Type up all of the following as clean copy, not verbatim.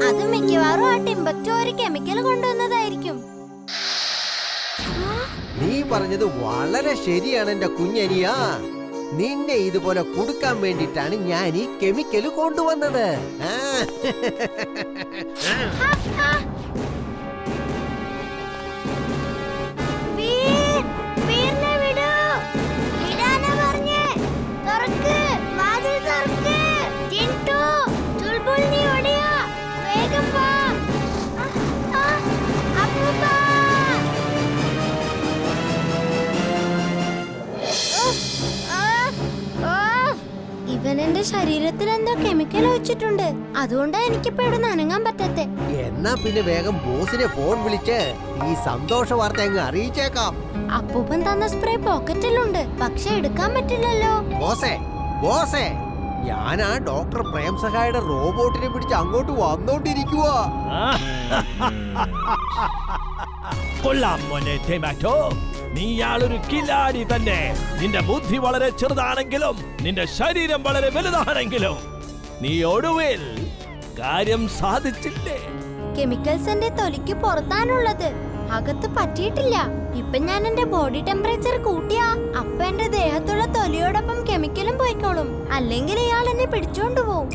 അത് മിക്കവാറും ആ ടിംബക്ടു ഒരു കെമിക്കൽ കൊണ്ടുവന്നതായിരിക്കും. നീ പറഞ്ഞത് വളരെ ശരിയാണ് എന്റെ കുഞ്ഞനിയാ. നിന്നെ ഇതുപോലെ കൊടുക്കാൻ വേണ്ടിട്ടാണ് ഞാൻ ഈ കെമിക്കല് കൊണ്ടുവന്നത്. ഇവനെന്റെ ശരീരത്തിൽ എന്തോ കെമിക്കൽ വെച്ചിട്ടുണ്ട്. അതുകൊണ്ടാ എനിക്കിപ്പോ ഇവിടെ നനങ്ങാൻ പറ്റത്തെ. എന്നാ പിന്നെ വേഗം ബോസിനെ ഫോൺ വിളിച്ച് ഈ സന്തോഷ വാർത്ത അങ്ങ് അറിയിച്ചേക്കാം. അപ്പൂപ്പൻ തന്ന സ്പ്രേ പോക്കറ്റിലുണ്ട്, പക്ഷെ എടുക്കാൻ പറ്റില്ലല്ലോ. ബോസേ ഞാനാ ഡോക്ടർ പ്രേം സഹായുടെ റോബോട്ടിനെ പിടിച്ച് അങ്ങോട്ട് വന്നോണ്ടിരിക്കുവാ. കൊള്ളാം മോനെ ടൊമാറ്റോ, നീയാളൊരു കില്ലാടി തന്നെ. നിന്റെ ബുദ്ധി വളരെ ചെറുതാണെങ്കിലും നിന്റെ ശരീരം വളരെ വലുതാണെങ്കിലും നീ ഒടുവിൽ കാര്യം സാധിച്ചില്ലേ? കെമിക്കൽസ് എന്റെ തൊലിക്ക് പുറത്താണുള്ളത്, അകത്ത് പറ്റിയിട്ടില്ല. ഇപ്പൊ ഞാൻ എന്റെ ബോഡി ടെമ്പറേച്ചർ കൂട്ടിയാ അപ്പൊ എന്റെ ദേഹത്തുള്ള തൊലിയോടൊപ്പം കെമിക്കലും പോയിക്കോളും. അല്ലെങ്കിൽ ഇയാൾ എന്നെ പിടിച്ചോണ്ട് പോവും.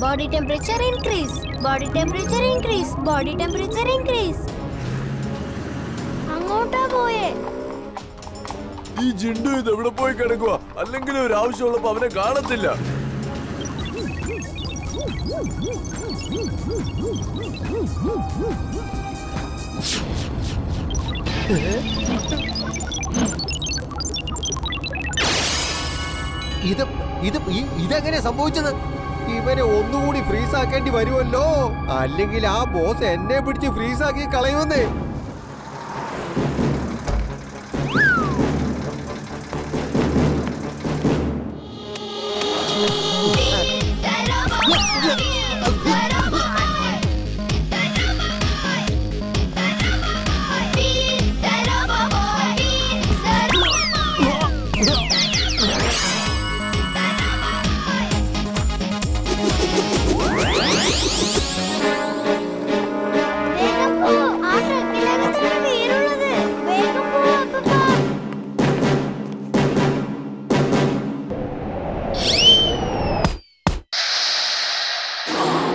Body temperature increase, body temperature increase, body temperature increase. അങ്ങോട്ടാ പോയേ. ഈ ജിണ്ടു ഇത് എവിടെ പോയി കിടക്കുക? അല്ലെങ്കിൽ ഒരു ആവശ്യമുള്ളപ്പോ അവനെ കാണത്തില്ല. ഇതെങ്ങനെ സംഭവിച്ചത്? ഇവനെ ഒന്നുകൂടി ഫ്രീസ് ആക്കേണ്ടി വരുമല്ലോ, അല്ലെങ്കിൽ ആ ബോസ് എന്നെ പിടിച്ച് ഫ്രീസ് ആക്കി കളയുമെന്നേ.